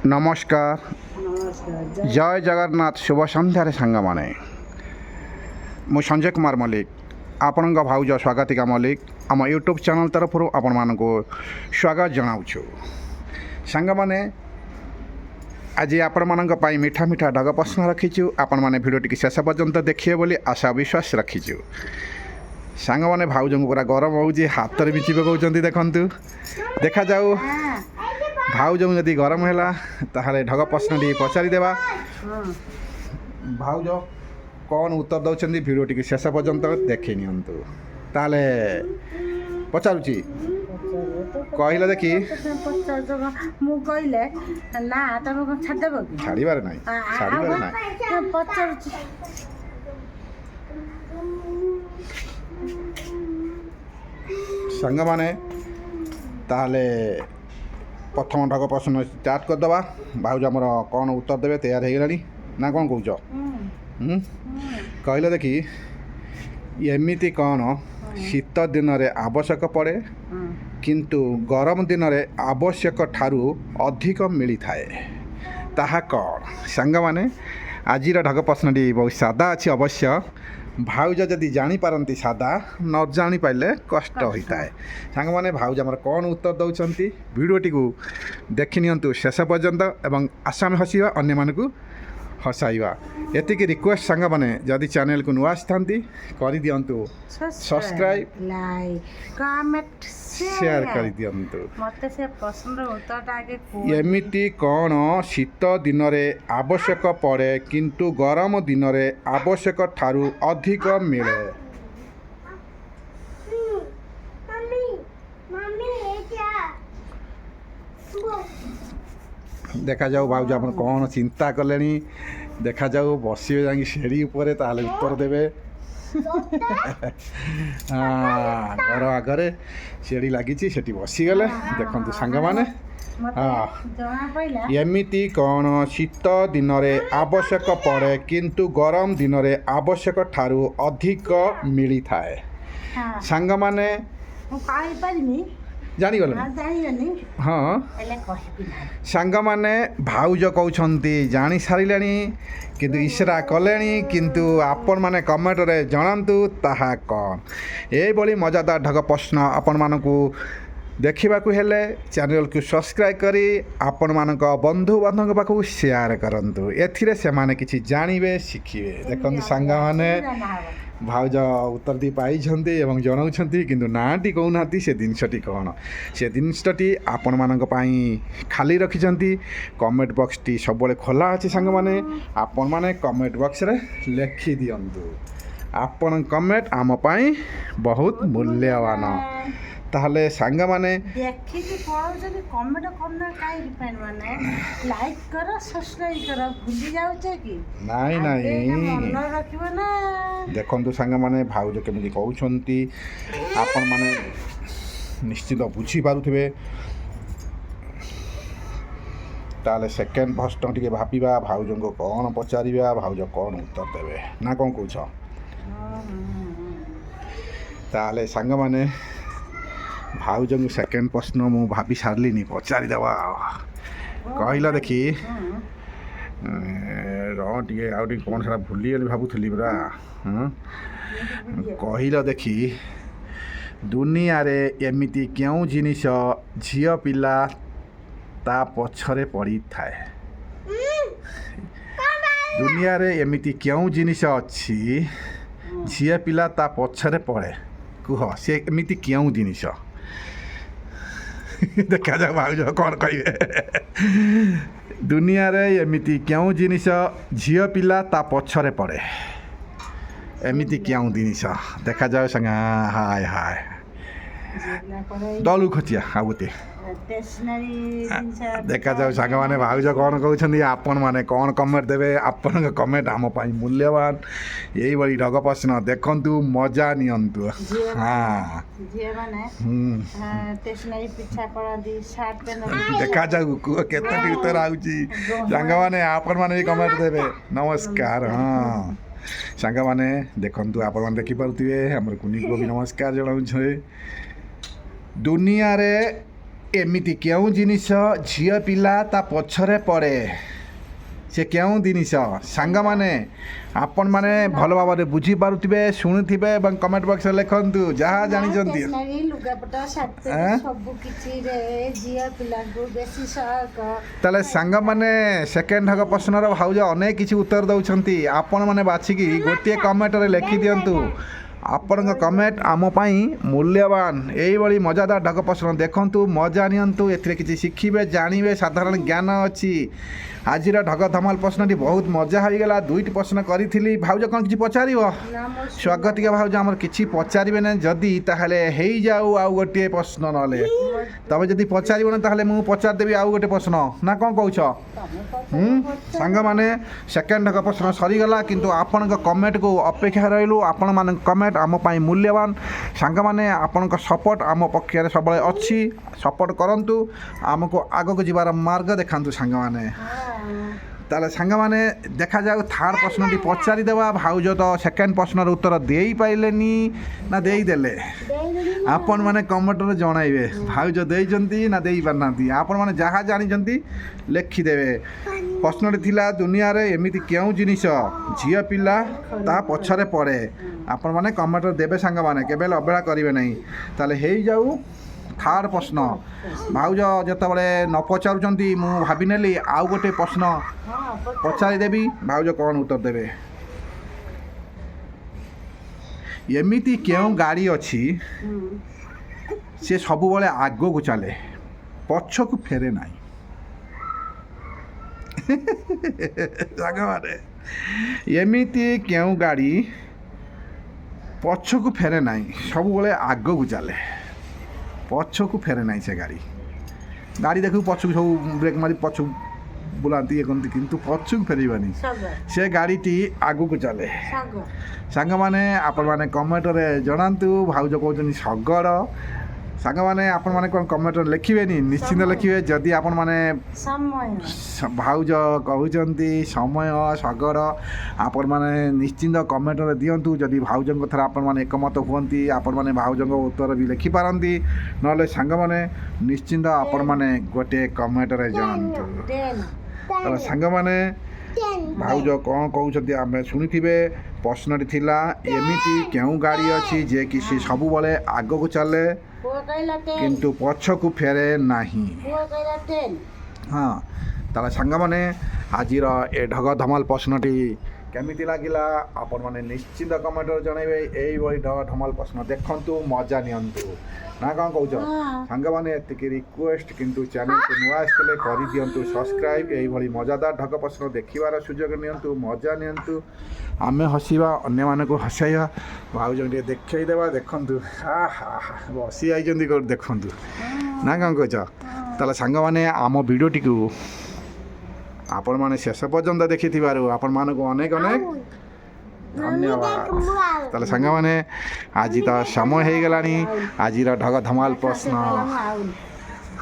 नमस्कार जय जगन्नाथ शुभ सन्धार सांग मैंने मु संजय कुमार मल्लिक आपण भाउज स्वागतिका मल्लिक आम यूट्यूब चैनल तरफ आपण मान स्वागत जनाऊँ सांग मैंने आज आपण मान मीठा मीठा ढग प्रश्न रखीचु आपण मैंने भिडियो टी शेष पर्यंत देखिए बोली आशा विश्वास रखीचु सांग मैंने भाउज को पूरा गरम हो हाथ में बिची पकाउं देखु देखा जाऊ भाउज जदि गरम है ताहले ढग प्रश्न टी पचारिदेवा भाउज कौन उत्तर दौरान भिडियो टी शेष पर्यंत देखी नियंतु ताहले पचारुची कहले देखी छाड़बार ना छाड़बार ना सांग माने ताहले प्रथम ढग प्रश्न स्टार्ट करदे भाउज आमर कौन उत्तर देवे तैयार हो गलानी ना कौन कौच कहले देखी एमिति कौन शीत दिन रे आवश्यक पड़े किंतु गरम दिन रे आवश्यक ठारू अधिक मिली थाए ताहा कौन सांग माने आज ढग प्रश्नटी बहुत सादा अच्छी अवश्य भाउज जदि जापारती सादा न जानी पारे कष्ट होता है सांग मैंने भाउज आमर कौन उत्तर दौरान भिडियोटी को देखी नियंतु शेष पर्यंत एवं आशा में हसवा अन्य मानक हसाइवा एतिक रिक्वेस्ट सांग मैंने जदि चैनल को नुआ आसती कर दिंतु सब्सक्राइब लाइक कमेंट शेयर कर दिंतु मते से प्रश्न उत्तर आगे एमिति कौन शीत दिन रे आवश्यक पड़े किंतु गरम दिन रे आवश्यक ठारू अधिक मिले देखा जाऊ भाउज आप कौन चिंता कले देखा जाऊ बसवे जा सीढ़ी उपर ताले उत्तर देवे हाँ घर आगे सीढ़ी लगी से बसीगले देखु सांग मैंने हाँ एमिति कौन शीत दिन रे आवश्यक पड़े किंतु गरम दिन रे आवश्यक ठारू अधिक मिली थाए सांग मैंने जानीगल हाँ सांग मैंने भाउज कहते जानी सारे किंतु इशारा कले किंतु आपण माने कमेंट रे जणांतु ताहा कौन ये मजादार ढग प्रश्न आपण मानकु देखा हेले चैनल को सब्सक्राइब करी आपण मानक बंधु बांधव पाखु शेयर करंतु एथिरे से माने किछि जानिबे शिखिबे देखंतु सांगा माने भाउज उत्तर दी पाई एवं जनाऊँ किंतु नाटी कहूना से जिनसटी कौन से जिनसटी आपण मानक पई खाली रखिछंती कमेंट बॉक्स टी सब खोला अच्छे सांग माने आपण माने कमेंट बॉक्स रे लिखि दियंतु आपण कमेंट आम पई बहुत मूल्यवान ताहले सांग माने देखि कि पढौ कमेंट करना काई डिपेंड माने लाइक करो सब्सक्राइब करो भूली जाउ छे कि नाही नाही मन रखिबो ना देखंतु सांग माने भाउज केमिति कहउछंती आपण माने निश्चित बुझी पारुथिबे ताले सेकेंड प्रश्न टिके भाबिबा भाउज को कौन पचारिबा भाउज कौन उत्तर देवे ना कौन कहउछ ताले सांग माने भाउज को सेकेंड प्रश्न मु भाभी सारली पचारिदेवा कहला देखी रे आउट कौन सारा भूली गली भावुली पूरा कहला देखी दुनिया रे एमिति क्यों जिनिस झियो पिला ता पछरे पड़ी थाए दुनिया रे एमिति क्यों जिनिस अच्छी झियो पिला ता पछरे पड़े कुह से एमिति क्यों जिनिस देखा जा भाउज कौन कहे दुनिया रे एमिति क्यों जिनिस झियो पिला ता पछरे पड़े एमिति क्यों जिनिस देखा जाओ संग हाय हाय दलु खचिया आउते देखा जाओ सांग माने भाउज कौन कहते आपण माने कौन कमेंट देवे आपण कमेंट आम पाई मूल्यवान यही बड़ी ढग प्रश्न देखंतु मजा नियंतु हाँ देखा जाऊ केतटी उत्तर आउची सांग माने आपण माने कमेंट देवे नमस्कार हाँ सांग माने देखंतु आपण माने देखि पारुथिबे हमर कुनी को भी नमस्कार जणाउ छे दुनिया रे ଏମିତି କେଉଁ ଜିନିଷ ଝିଅ ପିଲା ତା ପଛରେ ପଡ଼େ ସେ କେଉଁ ଜିନିଷ ସାଙ୍ଗମାନେ ଆପଣମାନେ ଭଲ ଭାବରେ ବୁଝିପାରୁଥିବେ ଶୁଣୁଥିବେ ଏବଂ କମେଣ୍ଟ ବକ୍ସରେ ଲେଖନ୍ତୁ ଯାହା ଜାଣିଛନ୍ତି ଲୁଗାପଟା ସବୁ କିଛିରେ ଝିଅ ପିଲାଙ୍କୁ ବେଶୀ ସହାୟକ। ତାହେଲେ ସାଙ୍ଗମାନେ ସେକେଣ୍ଡ ଭାଗ ପ୍ରଶ୍ନର ଭାଉଜ ଅନେକ କିଛି ଉତ୍ତର ଦେଉଛନ୍ତି ଆପଣମାନେ ବାଛିକି ଗୋଟିଏ କମେଣ୍ଟରେ ଲେଖିଦିଅନ୍ତୁ ଆପଣଙ୍କ କମେଣ୍ଟ ଆମ ପାଇଁ ମୂଲ୍ୟବାନ। ଏଇଭଳି ମଜାଦାର ଢଗ ପ୍ରଶ୍ନ ଦେଖନ୍ତୁ ମଜା ନିଅନ୍ତୁ ଏଥିରେ କିଛି ଶିଖିବେ ଜାଣିବେ ସାଧାରଣ ଜ୍ଞାନ ଅଛି। ଆଜିର ଢଗ ଧମାଲ ପ୍ରଶ୍ନଟି ବହୁତ ମଜା ହୋଇଗଲା। 2ଟି ପ୍ରଶ୍ନ କରିଥିଲି ଭାଉଜ କ'ଣ କିଛି ପଚାରିବ? ସ୍ୱାଗତିକ ଭାଉଜ ଆମର କିଛି ପଚାରିବେ ନାହିଁ ଯଦି ତାହେଲେ ହେଇଯାଉ ଆଉ ଗୋଟିଏ ପ୍ରଶ୍ନ ନହେଲେ ତମେ ଯଦି ପଚାରିବ ନା ତାହେଲେ ମୁଁ ପଚାରିଦେବି ଆଉ ଗୋଟେ ପ୍ରଶ୍ନ ନା କ'ଣ କହୁଛ? ସାଙ୍ଗମାନେ ସେକେଣ୍ଡ ଢଗ ପ୍ରଶ୍ନ ସରିଗଲା କିନ୍ତୁ ଆପଣଙ୍କ କମେଣ୍ଟକୁ ଅପେକ୍ଷା ରହିଲୁ। ଆପଣମାନଙ୍କ କମେଣ୍ଟ ଆମ ପାଇଁ ମୂଲ୍ୟବାନ। ସାଙ୍ଗମାନେ ଆପଣଙ୍କ ସପୋର୍ଟ ଆମ ପକ୍ଷରେ ସବୁବେଳେ ଅଛି। ସପୋର୍ଟ କରନ୍ତୁ ଆମକୁ ଆଗକୁ ଯିବାର ମାର୍ଗ ଦେଖାନ୍ତୁ ସାଙ୍ଗମାନେ। ତାହେଲେ ସାଙ୍ଗମାନେ ଦେଖାଯାଉ ଥାର୍ଡ଼ ପ୍ରଶ୍ନଟି ପଚାରିଦେବା। ଭାଉଜ ତ ସେକେଣ୍ଡ ପ୍ରଶ୍ନର ଉତ୍ତର ଦେଇପାରିଲେନି ନା ଦେଇଦେଲେ ଆପଣମାନେ କମେଣ୍ଟରେ ଜଣାଇବେ ଭାଉଜ ଦେଇଛନ୍ତି ନା ଦେଇପାରିନାହାନ୍ତି। ଆପଣମାନେ ଯାହା ଜାଣିଛନ୍ତି ଲେଖିଦେବେ। ପ୍ରଶ୍ନଟି ଥିଲା ଦୁନିଆରେ ଏମିତି କେଉଁ ଜିନିଷ ଝିଅ ପିଲା ତା ପଛରେ ପଡ଼େ। ଆପଣମାନେ କମେଣ୍ଟରେ ଦେବେ ସାଙ୍ଗମାନେ କେବେ ହେଲେ ଅବହେଳା କରିବେ ନାହିଁ। ତାହେଲେ ହେଇଯାଉ ଥାର୍ଡ଼ ପ୍ରଶ୍ନ। ଭାଉଜ ଯେତେବେଳେ ନ ପଚାରୁଛନ୍ତି ମୁଁ ଭାବିନେଲି ଆଉ ଗୋଟେ ପ୍ରଶ୍ନ ପଚାରିଦେବି ଭାଉଜ କ'ଣ ଉତ୍ତର ଦେବେ। ଏମିତି କେଉଁ ଗାଡ଼ି ଅଛି ସେ ସବୁବେଳେ ଆଗକୁ ଚାଲେ ପଛକୁ ଫେରେ ନାହିଁ? ସାଙ୍ଗମାନେ ଏମିତି କେଉଁ ଗାଡ଼ି ପଛକୁ ଫେରେ ନାହିଁ ସବୁବେଳେ ଆଗକୁ ଚାଲେ ପଛକୁ ଫେରେ ନାହିଁ? ସେ ଗାଡ଼ି ଦେଖୁ ପଛକୁ ସବୁ ବ୍ରେକ୍ ମାରି ପଛକୁ ବୁଲାନ୍ତି ଇଏ କରନ୍ତି କିନ୍ତୁ ପଛକୁ ଫେରିବନି। ସେ ଗାଡ଼ିଟି ଆଗକୁ ଚାଲେ। ସାଙ୍ଗମାନେ ଆପଣମାନେ କମେଣ୍ଟରେ ଜଣାନ୍ତୁ ଭାଉଜ କହୁଛନ୍ତି ଶଗଡ଼। ସାଙ୍ଗମାନେ ଆପଣମାନେ କ'ଣ କମେଣ୍ଟରେ ଲେଖିବେନି? ନିଶ୍ଚିନ୍ତ ଲେଖିବେ। ଯଦି ଆପଣମାନେ ଭାଉଜ କହୁଛନ୍ତି ସମୟ ଶଗଡ଼ ଆପଣମାନେ ନିଶ୍ଚିନ୍ତ କମେଣ୍ଟରେ ଦିଅନ୍ତୁ। ଯଦି ଭାଉଜଙ୍କ ଥରେ ଆପଣମାନେ ଏକମତ ହୁଅନ୍ତି ଆପଣମାନେ ଭାଉଜଙ୍କ ଉତ୍ତର ବି ଲେଖିପାରନ୍ତି। ନହେଲେ ସାଙ୍ଗମାନେ ନିଶ୍ଚିନ୍ତ ଆପଣମାନେ ଗୋଟିଏ କମେଣ୍ଟରେ ଜଣାନ୍ତୁ। ତାହେଲେ ସାଙ୍ଗମାନେ ଭାଉଜ କ'ଣ କହୁଛନ୍ତି ଆମେ ଶୁଣିଥିବେ। ପ୍ରଶ୍ନଟି ଥିଲା ଏମିତି କେଉଁ ଗାଡ଼ି ଅଛି ଯେ କି ସେ ସବୁବେଳେ ଆଗକୁ ଚାଲେ କିନ୍ତୁ ପଛକୁ ଫେରେ ନାହିଁ? ହଁ ତାହେଲେ ସାଙ୍ଗମାନେ ଆଜିର ଏ ଢଗ ଧମାଲ ପ୍ରଶ୍ନଟି କେମିତି ଲାଗିଲା ଆପଣମାନେ ନିଶ୍ଚିନ୍ତ କମେଣ୍ଟରେ ଜଣାଇବେ। ଏଇଭଳି ଢଗ ଧମାଲ ପ୍ରଶ୍ନ ଦେଖନ୍ତୁ ମଜା ନିଅନ୍ତୁ ନା କ'ଣ କହୁଛ? ସାଙ୍ଗମାନେ ଏତିକି ରିକ୍ୱେଷ୍ଟ କିନ୍ତୁ ଚ୍ୟାନେଲକୁ ନୂଆ ଆସିଥିଲେ କରିଦିଅନ୍ତୁ ସବସ୍କ୍ରାଇବ୍। ଏଇଭଳି ମଜାଦାର ଢଗ ପ୍ରଶ୍ନ ଦେଖିବାର ସୁଯୋଗ ନିଅନ୍ତୁ ମଜା ନିଅନ୍ତୁ। ଆମେ ହସିବା ଅନ୍ୟମାନଙ୍କୁ ହସାଇବା। ଭାଉଜଙ୍କୁ ଟିକେ ଦେଖେଇଦେବା ଦେଖନ୍ତୁ ବସି ଯାଇଛନ୍ତି ଦେଖନ୍ତୁ ନା କ'ଣ କହୁଛ? ତାହେଲେ ସାଙ୍ଗମାନେ ଆମ ଭିଡ଼ିଓଟିକୁ ଆପଣମାନେ ଶେଷ ପର୍ଯ୍ୟନ୍ତ ଦେଖିଥିବାରୁ ଆପଣମାନଙ୍କୁ ଅନେକ ଅନେକ ଧନ୍ୟବାଦ। ତାହେଲେ ସାଙ୍ଗମାନେ ଆଜି ତ ସମୟ ହେଇଗଲାଣି ଆଜିର ଢଗ ଧମାଲ ପ୍ରଶ୍ନ।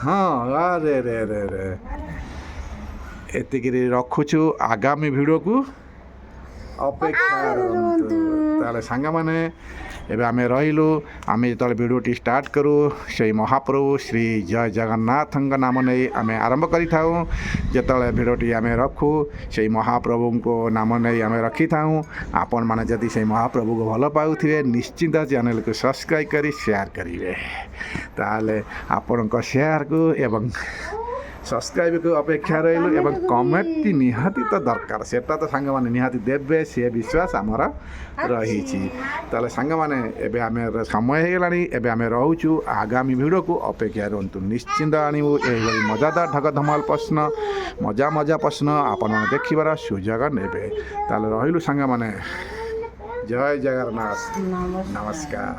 ହଁ ଆରେ ରେ ରେ ରେ ଏତିକିରି ରଖୁଛୁ ଆଗାମୀ ଭିଡ଼ିଓକୁ ଅପେକ୍ଷା କରନ୍ତୁ। ତାହେଲେ ସାଙ୍ଗମାନେ ଏବେ ଆମେ ରହିଲୁ। ଆମେ ଯେତେବେଳେ ଭିଡ଼ିଓଟି ଷ୍ଟାର୍ଟ କରୁ ସେଇ ମହାପ୍ରଭୁ ଶ୍ରୀ ଜୟ ଜଗନ୍ନାଥଙ୍କ ନାମ ନେଇ ଆମେ ଆରମ୍ଭ କରିଥାଉ। ଯେତେବେଳେ ଭିଡ଼ିଓଟି ଆମେ ରଖୁ ସେଇ ମହାପ୍ରଭୁଙ୍କ ନାମ ନେଇ ଆମେ ରଖିଥାଉ। ଆପଣମାନେ ଯଦି ସେଇ ମହାପ୍ରଭୁକୁ ଭଲ ପାଉଥିବେ ନିଶ୍ଚିନ୍ତ ଚ୍ୟାନେଲକୁ ସବସ୍କ୍ରାଇବ୍ କରି ସେୟାର କରିବେ। ତାହେଲେ ଆପଣଙ୍କ ସେୟାରକୁ ଏବଂ ସବସ୍କ୍ରାଇବ୍କୁ ଅପେକ୍ଷା ରହିଲୁ ଏବଂ କମେଣ୍ଟଟି ନିହାତି ତ ଦରକାର ସେଟା ତ ସାଙ୍ଗମାନେ ନିହାତି ଦେବେ ସେ ବିଶ୍ୱାସ ଆମର ରହିଛି। ତାହେଲେ ସାଙ୍ଗମାନେ ଏବେ ଆମେ ସମୟ ହେଇଗଲାଣି ଏବେ ଆମେ ରହୁଛୁ ଆଗାମୀ ଭିଡ଼ିଓକୁ ଅପେକ୍ଷା ରୁହନ୍ତୁ। ନିଶ୍ଚିନ୍ତ ଆଣିବୁ ଏଇଭଳି ମଜାଦାର ଢଗ ଧମାଲ ପ୍ରଶ୍ନ ମଜା ପ୍ରଶ୍ନ ଆପଣମାନେ ଦେଖିବାର ସୁଯୋଗ ନେବେ। ତାହେଲେ ରହିଲୁ ସାଙ୍ଗମାନେ ଜୟ ଜଗନ୍ନାଥ ନମସ୍କାର।